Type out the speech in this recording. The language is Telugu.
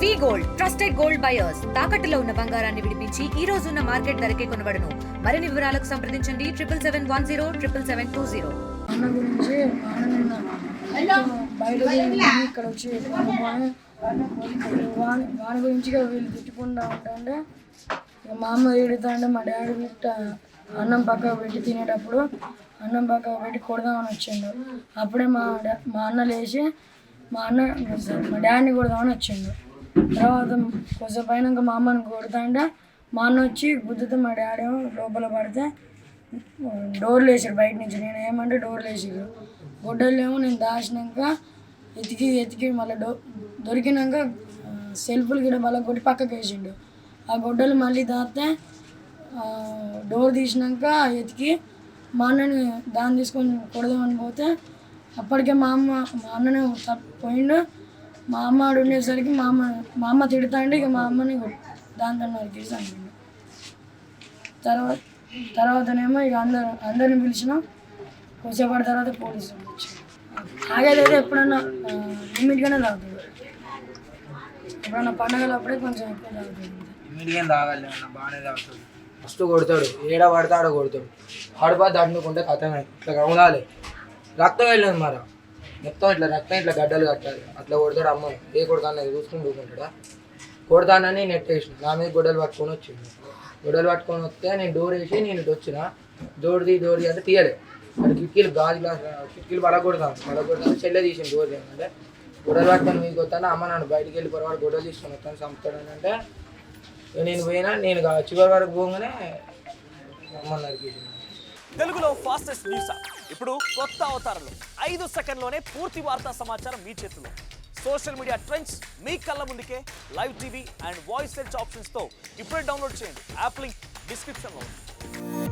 వి గోల్డ్ ట్రస్టెడ్ గోల్డ్ బయర్స్ తాకట్టులో ఉన్న బంగారాన్ని విడిపించి ఈ రోజు ఉన్న మార్కెట్ ధరకే కొనబడును. మరిన్ని వివరాలకు సంప్రదించండి 7771077720. అన్న గురించి బయట ఇక్కడ వచ్చి వాని గురించి వీళ్ళు తిట్టుకుంటా ఉంటాంటే మా అమ్మ తిడుతా అంటే మా డాడీ అన్నం పక్కకు పెట్టి తినేటప్పుడు అన్నం పక్కకు పెట్టి కొడదామని వచ్చిండు. అప్పుడే మా అన్న లేచి మా డాడీని కొడదామని వచ్చిండు. తర్వాత కొంచెం అయినాక మా అమ్మని కొడతా అంటే మా అన్న వచ్చి గుద్దుతో మా డాడీ లోపల పడితే డోర్లు వేసాడు బయట నుంచి. నేను ఏమంటే డోర్లు వేసాడు. గొడ్డలు ఏమో నేను దాచినాక ఎతికి మళ్ళీ దొరికినాక సెల్ఫ్లు గిడ మళ్ళీ కొట్టి పక్కకు వేసిండు. ఆ గొడ్డలు మళ్ళీ దాస్తే డోర్ తీసినాక ఎతికి మా అన్నని దాన్ని తీసుకొని కొడదామని పోతే అప్పటికే మా అన్ననే పోయిండు. మా అమ్మ ఆడు ఉండేసరికి మా అమ్మ తిడతా అంటే ఇక మా అమ్మని దాంతో నరికేసి అంటుండు. తర్వాతనేమో ఇక అందరిని పిలిచిన కొద్దిసేపటి తర్వాత పోలీసులు వచ్చారు. ఆగేదైతే ఎప్పుడన్నా లిమిట్గానే తాగుతుంది. ఎప్పుడన్నా పండగలు అప్పుడే కొంచెం ఎక్కువ తాగుతుంది. లిమిట్గా తాగాలి అన్న, బాగానే తాగుతాడు. ఫస్ట్ కొడతాడు, ఏడ పడితే ఆడ కొడతాడు. కడుపా దాటుకుంటే కథమే ఇట్లా కౌనాలి. రక్తం వెళ్ళింది మరి మొత్తం ఇట్లా రక్తం ఇట్లా గడ్డలు కట్టాలి. అట్లా కొడతాడు. అమ్మ ఏ కొడతాను చూసుకుని కూకుంటాడా. కొడతానని నెట్ వేసిన నా మీద గొడ్డలు పట్టుకొని వచ్చిండు. గొడ్డలు పట్టుకొని వస్తే నేను డోర్ వేసి నేను ఇటు వచ్చిన డోర్ది అంటే తీయలే. అది కిటికీలు గాజు గ్లాస్ కిటికీలు పడగొడతాను చెల్లె తీసింది డోర్ అంటే గొడ్డలు పట్టుకొని మీకు వస్తాను. అమ్మ నన్ను బయటికి వెళ్ళి పొరపాటు గొడ్డలు తీసుకొని వస్తాను చంపుతాడని అంటే నేను పోయినా. నేను చివరి వరకు పోగానే అమ్మ నరికేసింది. తెలుగులో ఫాస్టెస్ట్ న్యూస్ ఇప్పుడు కొత్త అవతారంలో 5 సెకండ్లోనే పూర్తి వార్తా సమాచారం మీ చేతిలో. సోషల్ మీడియా ట్రెండ్స్ మీ కళ్ళ ముందుకే live TV and voice search ఆప్షన్స్తో ఇప్పుడే డౌన్లోడ్ చేయండి. యాప్ లింక్ డిస్క్రిప్షన్లో ఉంది.